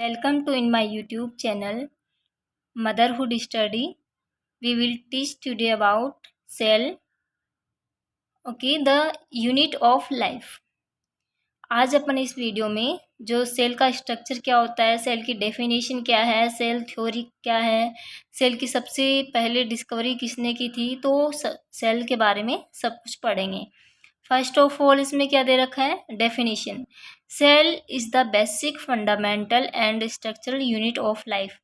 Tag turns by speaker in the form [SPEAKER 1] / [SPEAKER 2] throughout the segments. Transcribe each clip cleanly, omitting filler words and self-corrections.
[SPEAKER 1] Welcome to in my YouTube channel Motherhood Study. We will teach today about cell, the unit of life. आज अपन इस video में जो cell का structure क्या होता है, सेल की डेफिनेशन क्या है, सेल थ्योरी क्या है, सेल की सबसे पहले डिस्कवरी किसने की थी, तो सेल के बारे में सब कुछ पढ़ेंगे। फर्स्ट ऑफ ऑल इसमें क्या दे रखा है, definition. Cell is the basic fundamental and structural unit of life.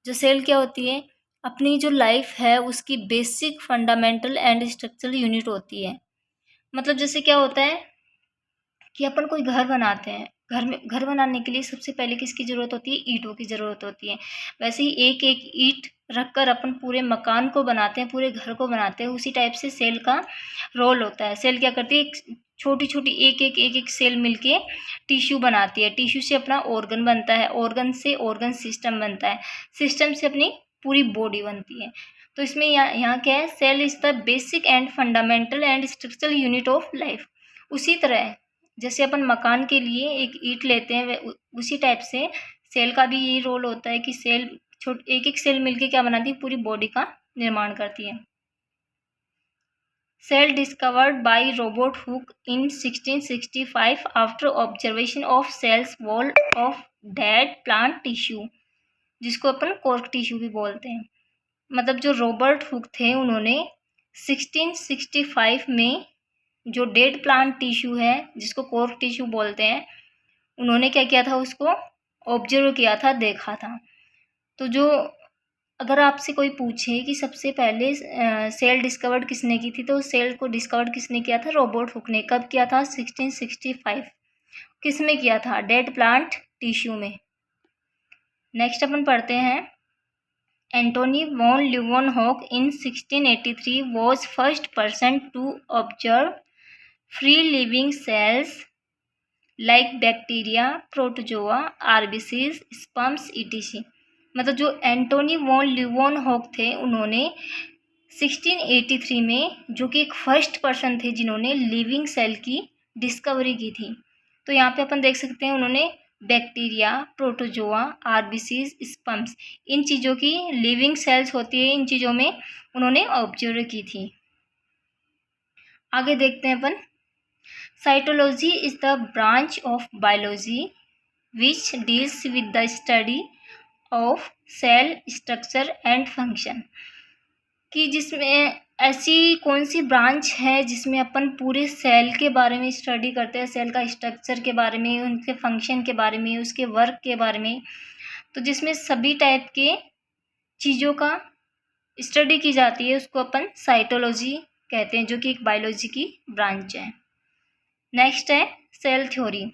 [SPEAKER 1] जो सेल क्या होती है, अपनी जो लाइफ है उसकी basic fundamental and structural unit होती है। मतलब जैसे क्या होता है कि अपन कोई घर बनाते हैं, घर बनाने के लिए सबसे पहले किसकी ज़रूरत होती है, ईंटों की ज़रूरत होती है। वैसे ही एक एक ईंट रखकर अपन पूरे मकान को बनाते हैं, पूरे घर को बनाते हैं। उसी टाइप से सेल का रोल होता है। सेल क्या करती है, छोटी छोटी एक एक सेल मिलके टिश्यू बनाती है। टिश्यू से अपना ऑर्गन बनता है, ऑर्गन से ऑर्गन सिस्टम बनता है, सिस्टम से अपनी पूरी बॉडी बनती है। तो इसमें यहाँ क्या है, cell is the basic and fundamental and structural unit of life. उसी तरह जैसे अपन मकान के लिए एक ईंट लेते हैं, उसी टाइप से सेल का भी यही रोल होता है कि सेल एक एक सेल मिलके क्या बनाती है, पूरी बॉडी का निर्माण करती है। Cell discovered by Robert Hooke in 1665 after observation of cells wall of dead plant tissue, जिसको अपन कॉर्क टिश्यू भी बोलते हैं। मतलब जो रॉबर्ट हुक थे, उन्होंने 1665 में जो डेड प्लांट टिश्यू है, जिसको कॉर्क टिश्यू बोलते हैं, उन्होंने क्या किया था, उसको ऑब्जर्व किया था, देखा था। तो जो अगर आपसे कोई पूछे कि सबसे पहले सेल डिस्कवर्ड किसने की थी, तो सेल को डिस्कवर्ड किसने किया था, रॉबर्ट हुक ने। कब किया था, 1665। किस में किया था, डेड प्लांट टिश्यू में। नेक्स्ट अपन पढ़ते हैं, Antonie van Leeuwenhoek in 1683 was first person to observe free living cells like bacteria, protozoa, RBCs, sperms, ETC. मतलब जो एंटोनी वॉन ल्यूवेनहॉक थे, उन्होंने 1683 में, जो कि एक फर्स्ट पर्सन थे जिन्होंने लिविंग सेल की डिस्कवरी की थी। तो यहाँ पे अपन देख सकते हैं, उन्होंने बैक्टीरिया, प्रोटोजोआ, आरबीसीज, स्पर्म्स, इन चीज़ों की लिविंग सेल्स होती है, इन चीज़ों में उन्होंने ऑब्जर्व की थी। आगे देखते हैं अपन, cytology is the branch of biology which deals with the study of cell structure and function. कि जिसमें ऐसी कौन सी ब्रांच है जिसमें अपन पूरे सेल के बारे में स्टडी करते हैं, सेल का स्ट्रक्चर के बारे में, उनके फंक्शन के बारे में, उसके वर्क के बारे में। तो जिसमें सभी टाइप के चीज़ों का स्टडी की जाती है, उसको अपन साइटोलॉजी कहते हैं, जो कि एक बायोलॉजी की ब्रांच है। नेक्स्ट है cell theory.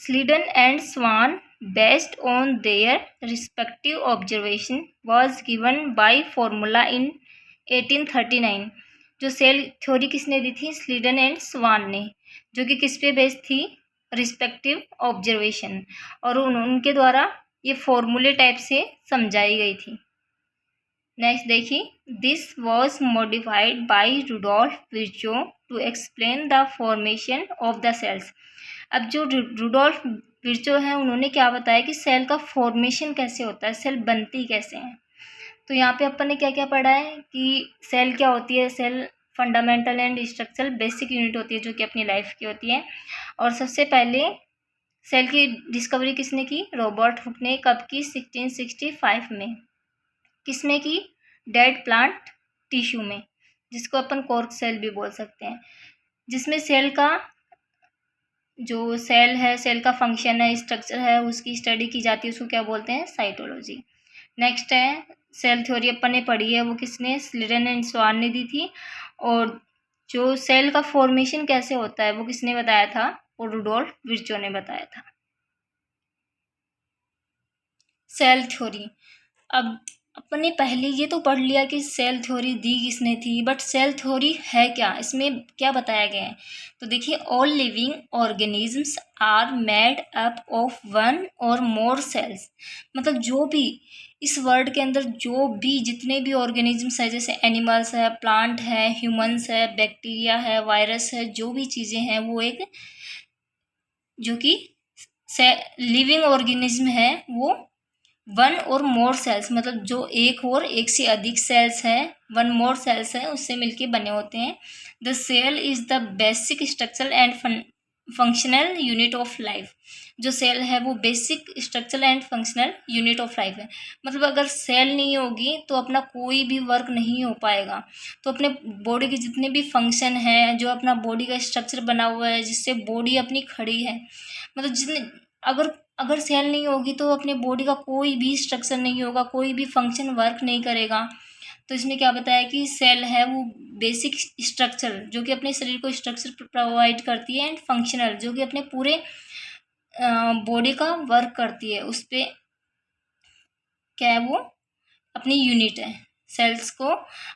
[SPEAKER 1] Schleiden and Schwann, based on their respective observation, was given by formula in 1839। जो सेल थ्योरी किसने दी थी, स्लीडन एंड स्वान ने, जो कि किस पे बेस्ड थी, रिस्पेक्टिव ऑब्जर्वेशन, और उनके द्वारा ये फॉर्मूले टाइप से समझाई गई थी। नेक्स्ट देखिए, this was modified by Rudolf Virchow to explain the formation of the cells. अब जो रुडोल्फ विर्चो है, उन्होंने क्या बताया कि सेल का फॉर्मेशन कैसे होता है, सेल बनती कैसे हैं। तो यहाँ पे अपन ने क्या क्या पढ़ा है कि सेल क्या होती है, cell fundamental and structural basic unit होती है, जो कि अपनी लाइफ की होती है। और सबसे पहले सेल की डिस्कवरी किसने की, रॉबर्ट हुक ने। कब की, 1665 में। किसमें की, डेड प्लांट टिश्यू में, जिसको अपन कॉर्क सेल भी बोल सकते हैं। जिसमें सेल का जो सेल है, सेल का फंक्शन है, स्ट्रक्चर है, उसकी स्टडी की जाती है, उसको क्या बोलते हैं, साइटोलॉजी। नेक्स्ट है सेल थ्योरी, अपन ने पढ़ी है, वो किसने, स्लीडन एंड स्वान ने दी थी। और जो सेल का फॉर्मेशन कैसे होता है, वो किसने बताया था, और रुडोल्फ विर्चो ने बताया था। Cell theory. अब अपन ने पहले ये तो पढ़ लिया कि सेल थ्योरी दी किसने थी, बट सेल थ्योरी है क्या, इसमें क्या बताया गया है। तो देखिए, all living organisms are made up of one और मोर सेल्स। मतलब जो भी इस वर्ड के अंदर जो भी जितने भी ऑर्गेनिजम्स है, जैसे एनिमल्स है, प्लांट है, ह्यूमंस है, बैक्टीरिया है, वायरस है, जो भी चीज़ें हैं, वो एक जो कि लिविंग ऑर्गेनिज्म है वो वन और मोर सेल्स, मतलब जो एक और एक से अधिक सेल्स है, वन मोर सेल्स है, उससे मिलके बने होते हैं। The cell is the basic structural and functional unit of life. जो सेल है वो basic structural and functional unit of life है। मतलब अगर सेल नहीं होगी तो अपना कोई भी वर्क नहीं हो पाएगा। तो अपने बॉडी के जितने भी फंक्शन है, जो अपना बॉडी का स्ट्रक्चर बना हुआ है जिससे बॉडी अपनी खड़ी है, मतलब जितने अगर अगर सेल नहीं होगी तो अपने बॉडी का कोई भी स्ट्रक्चर नहीं होगा, कोई भी फंक्शन वर्क नहीं करेगा। तो इसमें क्या बताया कि सेल है वो बेसिक स्ट्रक्चर जो कि अपने शरीर को स्ट्रक्चर प्रोवाइड करती है, एंड फंक्शनल जो कि अपने पूरे बॉडी का वर्क करती है, उस पर क्या है वो अपनी यूनिट है। सेल्स को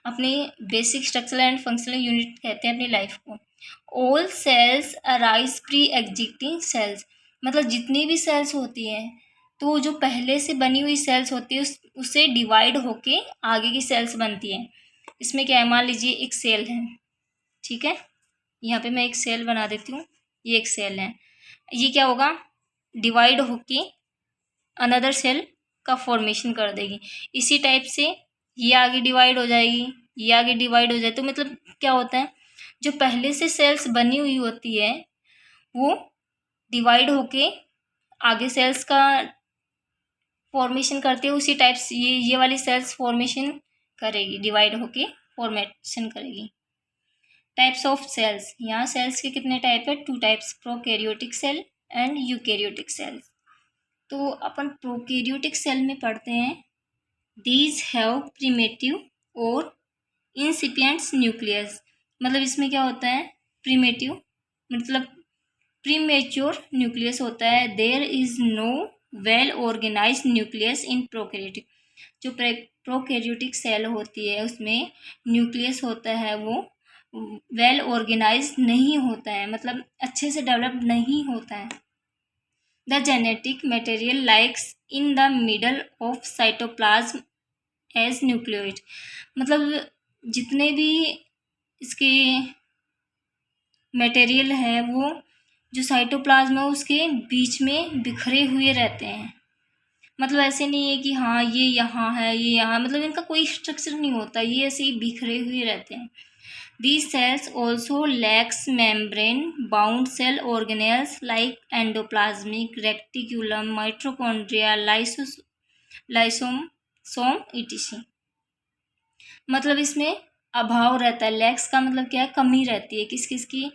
[SPEAKER 1] अपनी basic structural and functional unit कहते हैं अपनी लाइफ को। All cells arise pre existing cells, मतलब जितनी भी सेल्स होती हैं तो जो पहले से बनी हुई सेल्स होती है उससे डिवाइड होके आगे की सेल्स बनती हैं। इसमें क्या है, मान लीजिए एक सेल है, ठीक है, यहाँ पे मैं एक सेल बना देती हूँ, ये एक सेल है, ये क्या होगा, डिवाइड होके अनदर सेल का फॉर्मेशन कर देगी। इसी टाइप से ये आगे डिवाइड हो जाएगी, ये आगे डिवाइड हो जाए, तो मतलब क्या होता है, जो पहले से सेल्स बनी हुई होती है वो डिवाइड होके आगे सेल्स का फॉर्मेशन करती है, उसी टाइप से ये वाली सेल्स फॉर्मेशन करेगी, डिवाइड होके फॉर्मेशन करेगी। टाइप्स ऑफ सेल्स, यहाँ सेल्स के कितने टाइप है, 2 types, prokaryotic cell and eukaryotic cells. तो अपन प्रोकैरियोटिक सेल में पढ़ते हैं, दीज हैव प्रिमेटिव और इंसिपिएंट न्यूक्लियस। मतलब इसमें क्या होता है, प्रिमेटिव मतलब प्रीमेच्योर न्यूक्लियस होता है। There is no well organised nucleus in prokaryotic. जो प्रोकैरियोटिक सेल होती है उसमें न्यूक्लियस होता है वो वेल ऑर्गेनाइज्ड नहीं होता है, मतलब अच्छे से डेवलप नहीं होता है। The genetic material likes in the middle of cytoplasm as nucleoid. मतलब जितने भी इसके मटेरियल है वो जो साइटोप्लाज्म है उसके बीच में बिखरे हुए रहते हैं। मतलब ऐसे नहीं है कि हाँ ये यहाँ है ये यहाँ, मतलब इनका कोई स्ट्रक्चर नहीं होता, ये ऐसे ही बिखरे हुए रहते हैं। These cells also lacks membrane bound cell organelles like endoplasmic reticulum, mitochondria, lysosome etc. मतलब इसमें अभाव रहता है। लैक्स का मतलब क्या है, कमी रहती है किस किस की,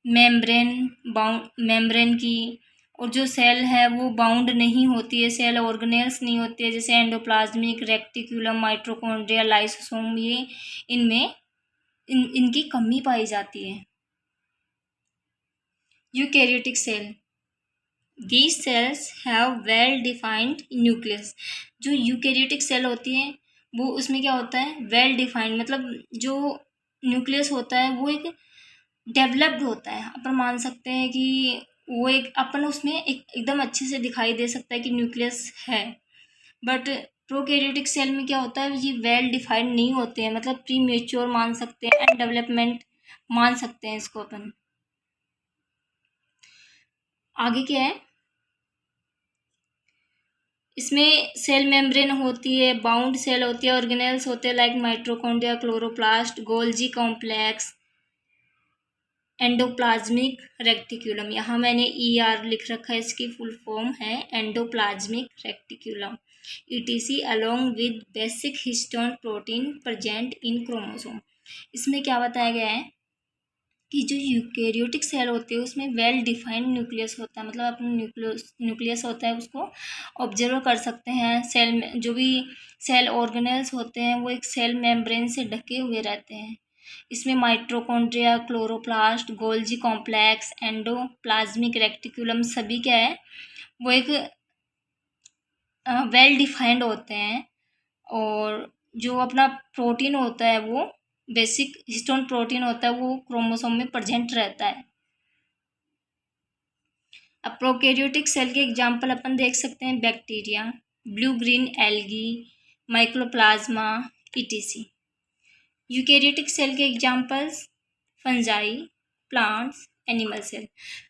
[SPEAKER 1] मेम्ब्रेन की, और जो सेल है वो बाउंड नहीं होती है, सेल ऑर्गेनेल्स नहीं होती है, जैसे एंडोप्लाज्मिक रेटिकुलम, माइटोकॉन्ड्रिया, लाइसोसोम, ये इनमें इनकी कमी पाई जाती है। Eukaryotic cell, these cells have well defined nucleus. जो यूकैरियोटिक सेल होती है वो उसमें क्या होता है, वेल डिफाइंड मतलब जो न्यूक्लियस होता है वो एक डेवलप्ड होता है। अपन मान सकते हैं कि वो एक अपन उसमें एकदम अच्छे से दिखाई दे सकता है कि न्यूक्लियस है। बट प्रोकैरियोटिक सेल में क्या होता है, ये वेल डिफाइंड नहीं होते हैं, मतलब प्री मेच्योर मान सकते हैं, एंड डेवलपमेंट मान सकते हैं इसको अपन। आगे क्या है, इसमें सेल मेम्ब्रेन होती है, बाउंड सेल होती है, ऑर्गेनेल्स होते हैं like mitochondria, chloroplast, Golgi complex, endoplasmic reticulum. यहाँ मैंने ER लिख रखा है, इसकी फुल फॉर्म है endoplasmic reticulum, ETC along with basic histone protein present in chromosome. इसमें क्या बताया गया है कि जो यूकैरियोटिक सेल होते हैं उसमें वेल डिफाइंड न्यूक्लियस होता है, मतलब अपना न्यूक्लियस होता है उसको ऑब्जर्व कर सकते हैं। सेल में जो भी सेल ऑर्गेनेल्स होते हैं वो एक सेल मेम्ब्रेन से ढके हुए रहते हैं। इसमें mitochondria, chloroplast, Golgi complex, endoplasmic reticulum सभी क्या है, वो एक वेल डिफाइंड होते हैं। और जो अपना प्रोटीन होता है वो बेसिक हिस्टोन प्रोटीन होता है, वो क्रोमोसोम में प्रेजेंट रहता है। अब प्रोकैरियोटिक सेल के एग्जाम्पल अपन देख सकते हैं, bacteria, blue green algae, microplasma etc. Eukaryotic cell के examples, fungi, plants, animal cell.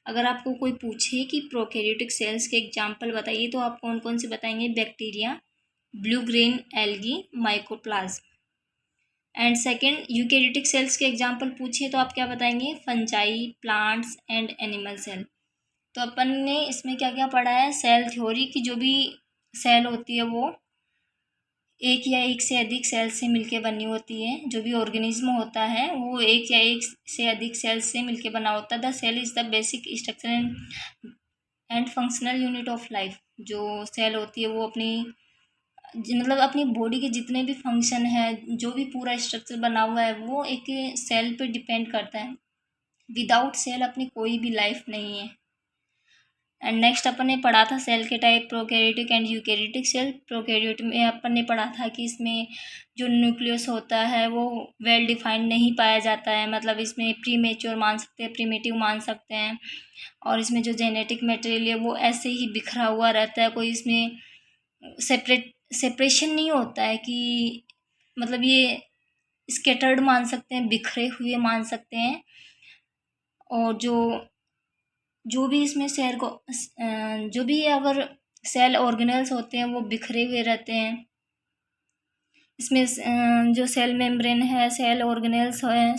[SPEAKER 1] अगर आपको कोई पूछे कि प्रोकैरियोटिक सेल्स के एग्जाम्पल बताइए तो आप कौन कौन से बताएंगे? Bacteria, blue green algae, mycoplasm. And second, eukaryotic cells के एग्जाम्पल पूछिए तो आप क्या बताएंगे? Fungi, plants and animal cell. तो अपन ने इसमें क्या क्या पढ़ा है? सेल थ्योरी की जो भी सेल होती है वो एक या एक से अधिक सेल से मिलके बनी होती है। जो भी ऑर्गेनिज्म होता है वो एक या एक से अधिक सेल से मिलके बना होता है। The cell is the basic structure and functional unit of life. जो सेल होती है वो मतलब अपनी बॉडी के जितने भी फंक्शन है, जो भी पूरा स्ट्रक्चर बना हुआ है वो एक सेल पे डिपेंड करता है। विदाउट सेल अपनी कोई भी लाइफ नहीं है। एंड नेक्स्ट अपन ने पढ़ा था सेल के type, prokaryotic and eukaryotic cell. Prokaryotic में अपन ने पढ़ा था कि इसमें जो न्यूक्लियस होता है वो वेल डिफाइंड नहीं पाया जाता है, मतलब इसमें प्री मेच्योर मान सकते हैं, प्रीमेटिव मान सकते हैं। और इसमें जो जेनेटिक मटेरियल है वो ऐसे ही बिखरा हुआ रहता है, कोई इसमें सेपरेशन नहीं होता है कि मतलब ये स्केटर्ड मान सकते हैं, बिखरे हुए मान सकते हैं। और जो भी इसमें सेल को जो भी अगर सेल ऑर्गेनेल्स होते हैं वो बिखरे हुए रहते हैं। इसमें जो सेल मेम्ब्रेन है, सेल ऑर्गेनेल्स है,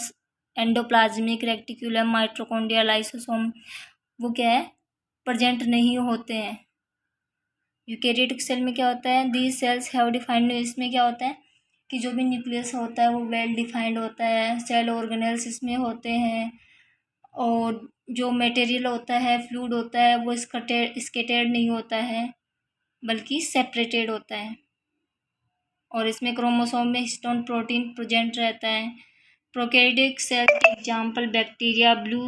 [SPEAKER 1] एंडोप्लाज्मिक रेटिकुलम, माइटोकॉन्ड्रिया, लाइसोसोम, वो क्या है? प्रेजेंट नहीं होते हैं। यूकैरियोटिक सेल में क्या होता है? These cells have defined. इसमें क्या होता है कि जो भी न्यूक्लियस होता है वो वेल डिफाइंड होता है, सेल ऑर्गेनेल्स इसमें होते हैं। और जो मटेरियल होता है, फ्लूइड होता है, वो स्केटेड नहीं होता है बल्कि सेपरेटेड होता है। और इसमें क्रोमोसोम में हिस्टोन प्रोटीन प्रेजेंट रहता है। प्रोकैरियोटिक सेल के example bacteria, blue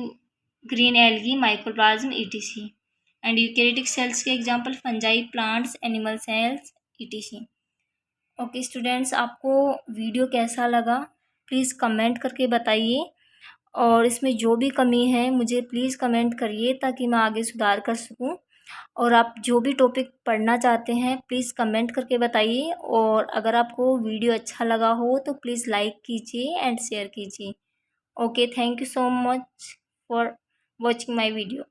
[SPEAKER 1] green algae, mycoplasm, ETC. And eukaryotic cells के example fungi, plants, animal cells, ETC. Okay students, आपको वीडियो कैसा लगा प्लीज़ कमेंट करके बताइए। और इसमें जो भी कमी है मुझे प्लीज़ कमेंट करिए ताकि मैं आगे सुधार कर सकूं। और आप जो भी टॉपिक पढ़ना चाहते हैं प्लीज़ कमेंट करके बताइए। और अगर आपको वीडियो अच्छा लगा हो तो प्लीज़ लाइक कीजिए एंड शेयर कीजिए। Okay, thank you so much for watching my video.